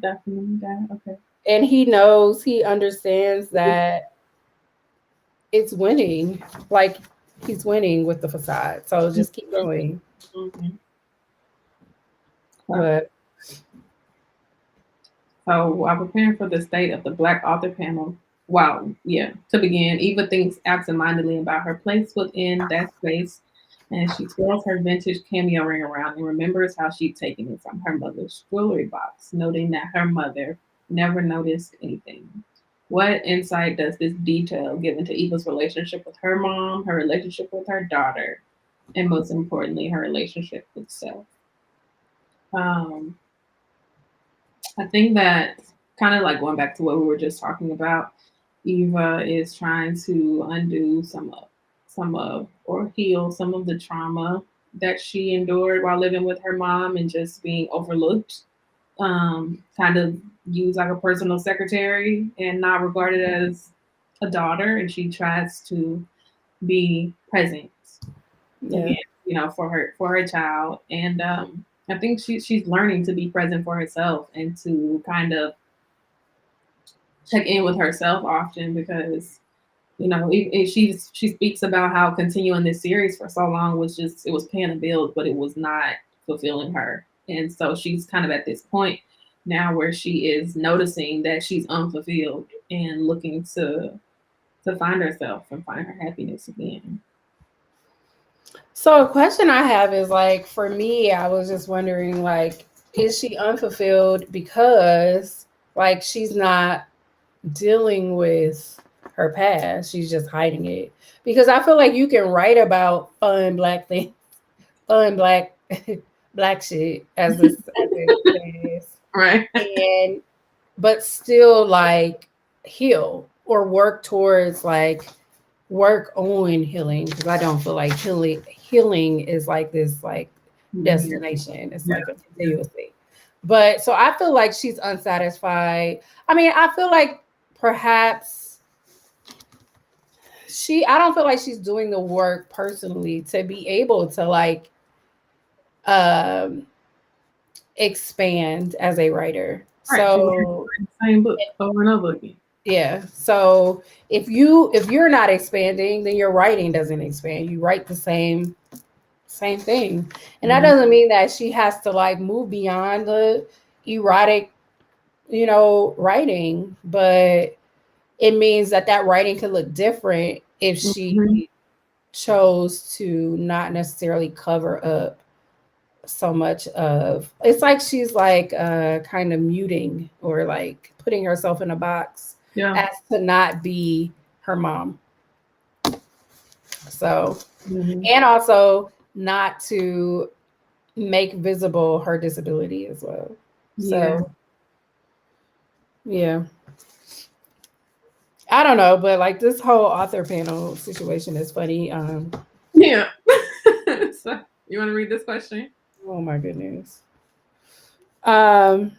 Definitely that. Okay. And he knows, he understands that it's winning. Like he's winning with the facade. So just keep going. But So while preparing for the state of the Black author panel, to begin, Eva thinks absentmindedly about her place within that space, and she twirls her vintage cameo ring around and remembers how she'd taken it from her mother's jewelry box, noting that her mother never noticed anything. What insight does this detail give into Eva's relationship with her mom, her relationship with her daughter, and most importantly, her relationship with self? Um, I think that kind of like going back to what we were just talking about, Eva is trying to undo some of or heal some of the trauma that she endured while living with her mom and just being overlooked, kind of used like a personal secretary and not regarded as a daughter. And she tries to be present again, for her child. And I think she's learning to be present for herself and to kind of check in with herself often because she speaks about how continuing this series for so long it was paying the bills, but it was not fulfilling her. And so she's kind of at this point now where she is noticing that she's unfulfilled and looking to find herself and find her happiness again. So a question I have is like, for me, I was just wondering, like, is she unfulfilled because like she's not dealing with her past? She's just hiding it. Because I feel like you can write about fun black things, fun black black shit, as it says, Right. and but still like heal or work towards like work on healing, because I don't feel like healing is like this like destination. It's like a continuous thing. But so I feel like she's unsatisfied. I mean, I feel like perhaps I don't feel like she's doing the work personally to be able to like um expand as a writer. Right. So same book over and over again. yeah. So if you're not expanding, then your writing doesn't expand. You write the same thing. And that doesn't mean that she has to like move beyond the erotic, writing, but it means that writing could look different if she chose to not necessarily cover up so much of it's like she's like kind of muting or like putting herself in a box as to not be her mom. So and also not to make visible her disability as well. So yeah. I don't know, but like this whole author panel situation is funny. Yeah. So you want to read this question? Oh my goodness. So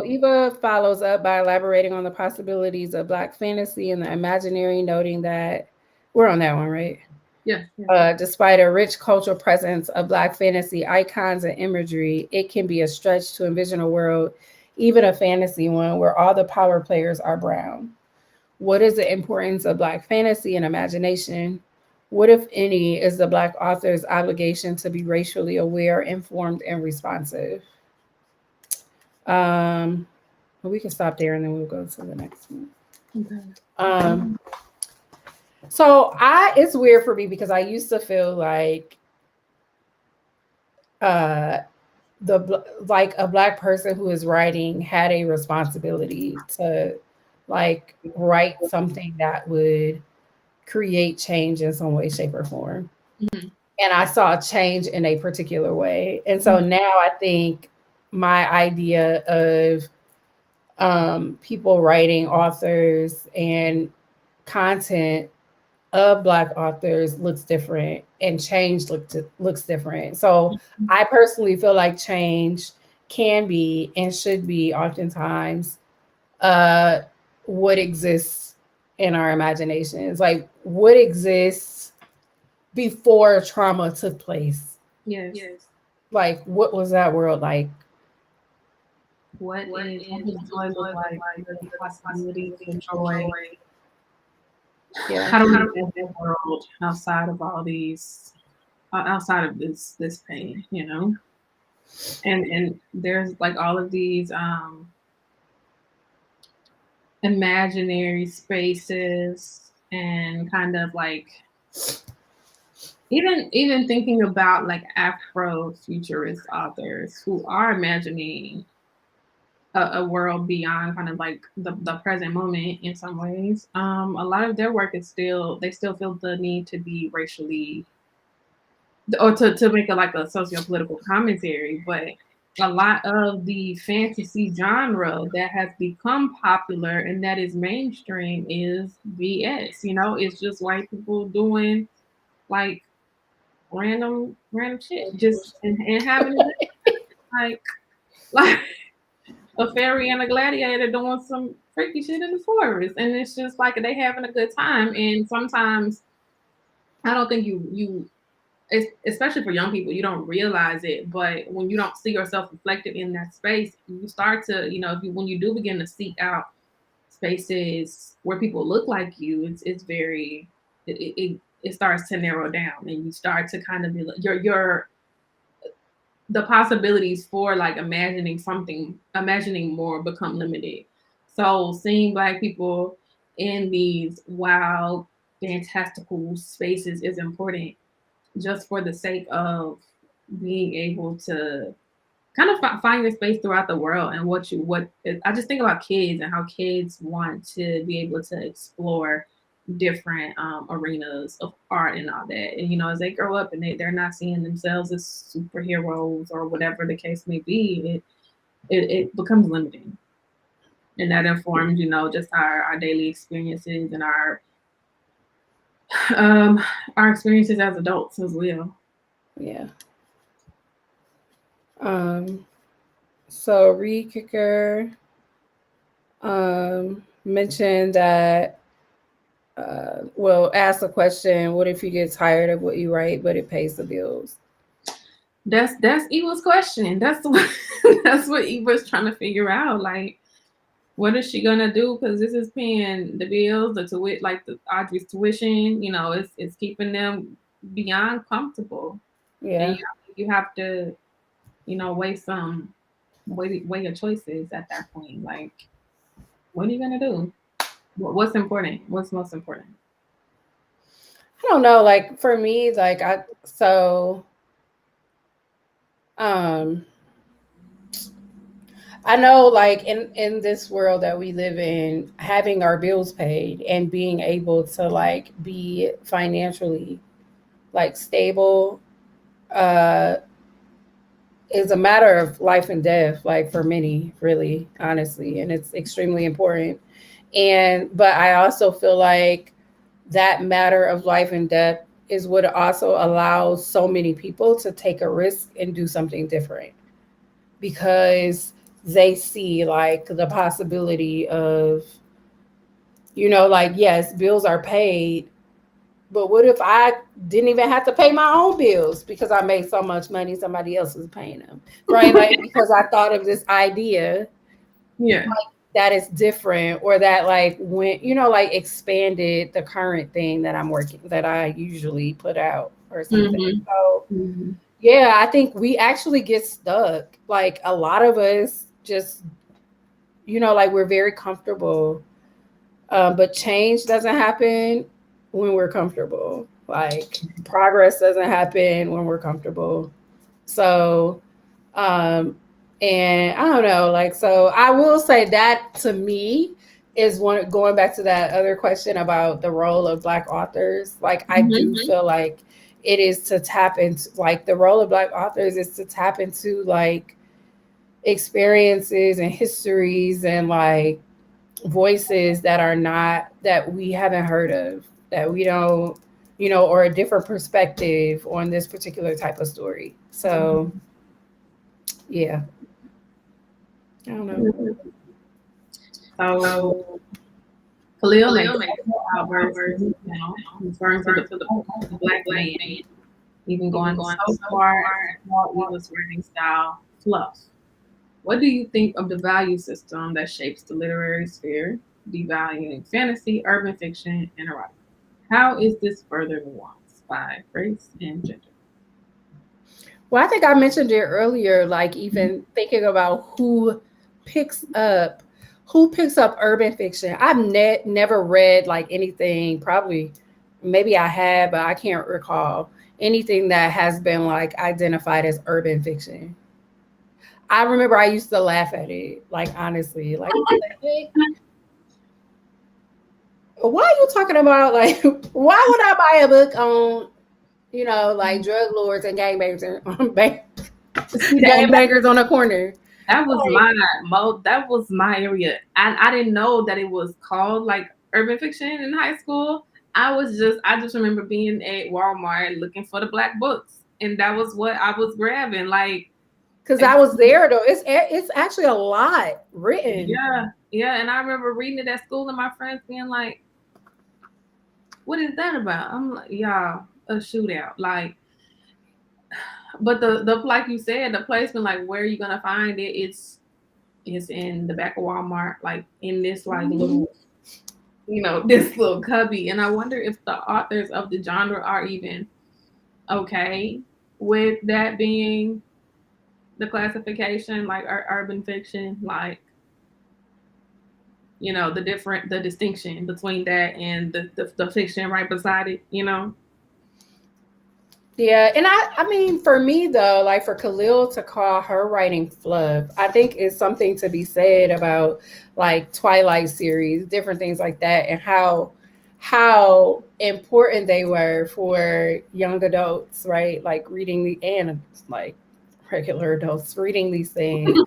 Eva follows up by elaborating on the possibilities of Black fantasy and the imaginary, noting that we're on that one, right? Yeah. Despite a rich cultural presence of Black fantasy icons and imagery, it can be a stretch to envision a world, even a fantasy one, where all the power players are brown. What is the importance of Black fantasy and imagination? What, if any, is the Black author's obligation to be racially aware, informed, and responsive? We can stop there and then we'll go to the next one. Okay. So it's weird for me because I used to feel like a Black person who is writing had a responsibility to like write something that would create change in some way, shape, or form. And I saw a change in a particular way. And so now I think my idea of people writing, authors, and content of Black authors looks different, and change looks different. So I personally feel like change can be and should be oftentimes what exists in our imaginations, like what exists before trauma took place. Yes. Like what was that world like? What is joy look like? The possibility for joy. Yeah. How do we live in a world outside of all these, outside of this pain? And there's like all of these imaginary spaces and kind of like even thinking about like Afrofuturist authors who are imagining a world beyond kind of like the present moment in some ways. A lot of their work is still they still feel the need to be racially or to make a like a socio-political commentary, but a lot of the fantasy genre that has become popular and that is mainstream is BS. You know, it's just white people doing like random shit, just and having like like a fairy and a gladiator doing some freaky shit in the forest, and it's just like they having a good time. And sometimes I don't think you especially for young people, you don't realize it, but when you don't see yourself reflected in that space, you start to, you know, when you do begin to seek out spaces where people look like you, it's very it starts to narrow down, and you start to kind of be like your the possibilities for like imagining more become limited. So seeing Black people in these wild, fantastical spaces is important just for the sake of being able to kind of find your space throughout the world. And what I just think about kids and how kids want to be able to explore different arenas of art and all that. And you know, as they grow up and they're not seeing themselves as superheroes or whatever the case may be, it becomes limiting. And that informs, you know, just our daily experiences and um our experiences as adults as well. Yeah. So Reed Kicker mentioned that well, ask the question, what if you get tired of what you write, but it pays the bills? That's Eva's question. That's what that's what Eva's trying to figure out. Like, what is she gonna do? Because this is paying the bills, the tuition, like the Audrey's tuition. You know, it's keeping them beyond comfortable, and Yeah. you have to, you know, weigh your choices at that point. Like, what are you gonna do? What's important? What's most important? I don't know. Like for me, like um I know like in this world that we live in, having our bills paid and being able to like be financially like stable uh is a matter of life and death, like for many, really, honestly, and it's extremely important. And but I also feel like that matter of life and death is what also allows so many people to take a risk and do something different because they see like the possibility of, you know, like, yes, bills are paid, but what if I didn't even have to pay my own bills because I made so much money, somebody else is paying them, right? Like, because I thought of this idea Yeah. that is different or that like went, you know, like expanded the current thing that I'm working, that I usually put out or something. Mm-hmm. So, Mm-hmm. yeah, I think we actually get stuck. Like, a lot of us just, you know, like we're very comfortable. But change doesn't happen when we're comfortable. Like, progress doesn't happen when we're comfortable. So, um, and I don't know, like, so I will say that to me is one, going back to that other question about the role of Black authors. Like, I do feel like it is to tap into, like, the role of Black authors is to tap into like experiences and histories and like voices that are not, that we haven't heard of, that we don't, you know, or a different perspective on this particular type of story. So yeah, I don't know. Mm-hmm. So Khalil makes outbursts, you know, referring to the Black man, even going so far as to call Eva's writing style fluff. What do you think of the value system that shapes the literary sphere, devaluing fantasy, urban fiction, and erotica? How is this further nuanced by race and gender? Well, I think I mentioned it earlier, like even thinking about picks up who picks up urban fiction. I've never read like anything, probably maybe I have, but I can't recall anything that has been like identified as urban fiction. I remember I used to laugh at it, like honestly, like what the heck? Why are you talking about like why would I buy a book on, like drug lords and gangbangers See that, and gangbangers on a corner? that was Like, my area. And I didn't know that it was called like urban fiction in high school. I just remember being at Walmart looking for the black books. And that was what I was grabbing. Like, because I was there though. It's actually a lot written. yeah, yeah. And I remember reading it at school and my friends being like, what is that about? I'm like, y'all, a shootout. Like, but the like you said, the placement, like where are you gonna find it? It's in the back of Walmart, like in this like little, this little cubby. And I wonder if the authors of the genre are even okay with that being the classification, like urban fiction, like the distinction between that and the fiction right beside it. Yeah, and I mean for me though, like for Khalil to call her writing fluff, I think is something to be said about like Twilight series, different things like that, and how important they were for young adults, right? Like reading the and like regular adults reading these things,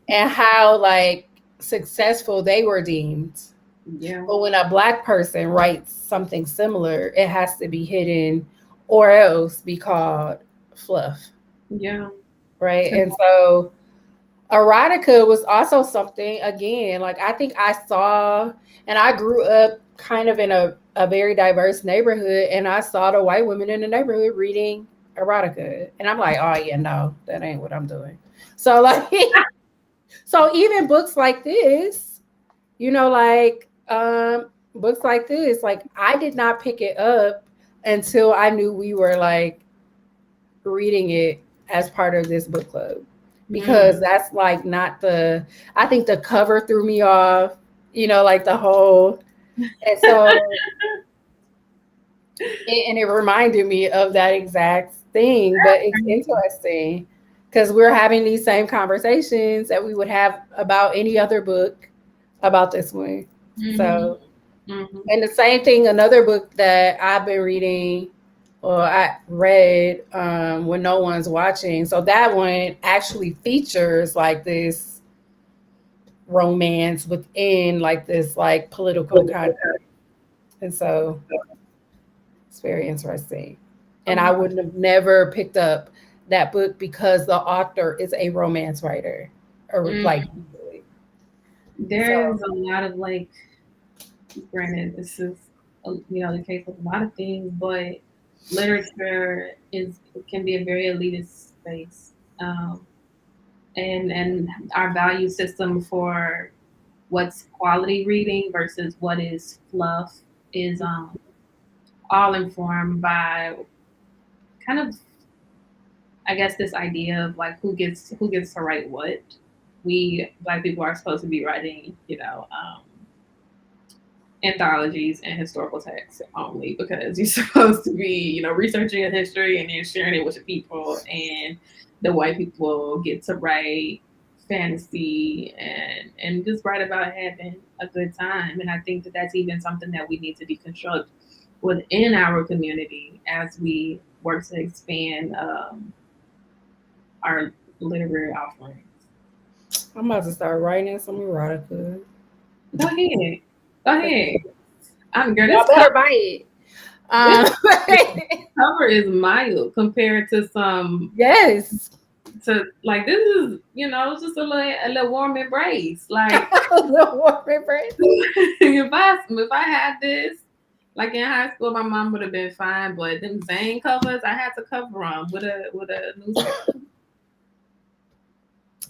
and how like successful they were deemed. Yeah. But when a black person writes something similar, it has to be hidden or else be called fluff, Yeah. right? And so erotica was also something, again, like I think I saw, and I grew up kind of in a very diverse neighborhood, and I saw the white women in the neighborhood reading erotica. And I'm like, oh, yeah, no, that ain't what I'm doing. So, like, so even books like this, like books like this, like I did not pick it up until I knew we were like reading it as part of this book club, because that's like not I think the cover threw me off, like the whole, and so and it reminded me of that exact thing. But it's interesting because we're having these same conversations that we would have about any other book about this one. So, and the same thing, another book that I've been reading or I read when no one's watching. So that one actually features like this romance within like this like political context. And so it's very interesting. And I wouldn't have never picked up that book because the author is a romance writer. Or like There's a lot of like, granted, this is the case with a lot of things, but literature can be a very elitist space, and our value system for what's quality reading versus what is fluff is all informed by kind of, I guess, this idea of like who gets to write what. We Black people are supposed to be writing, anthologies and historical texts only because you're supposed to be, researching a history and then sharing it with the people. And the white people get to write fantasy and just write about having a good time. And I think that that's even something that we need to deconstruct within our community as we work to expand our literary offerings. I'm about to start writing some erotica. Go ahead. Go ahead. I'm girl. Y'all better buy it. Cover is mild compared to some. Yes. To like this is it's just a little warm embrace. Like A little warm embrace. if I had this like in high school, my mom would have been fine. But them Zane covers, I had to cover them with a newspaper.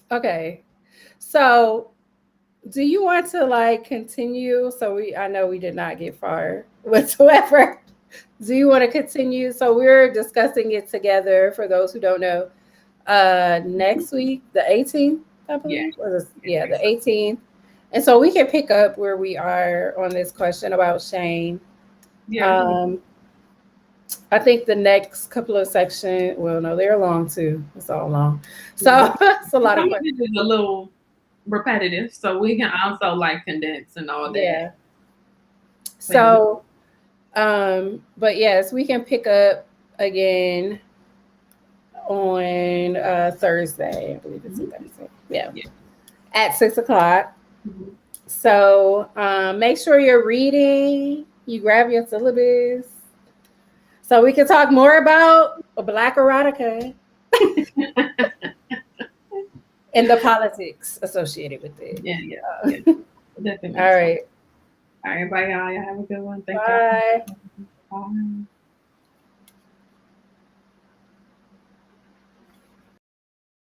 Okay, so do you want to like continue? So I know we did not get far whatsoever. Do you want to continue? So we're discussing it together for those who don't know. next week, the 18th, I believe. Yeah, The 18th. And so we can pick up where we are on this question about shame. Yeah. I think the next couple of sections, well, no, they're long too. It's all long. So it's a lot of questions. It's a little repetitive, so we can also like condense and all that. Yeah. So, but yes, we can pick up again on Thursday. I believe it's a Thursday. Yeah. At 6:00. Mhm. So make sure you're reading. You grab your syllabus. So we can talk more about Black erotica and the politics associated with it. Yeah. Definitely. All right. All right, bye, y'all. Y'all have a good one. Thank Bye. you. Bye.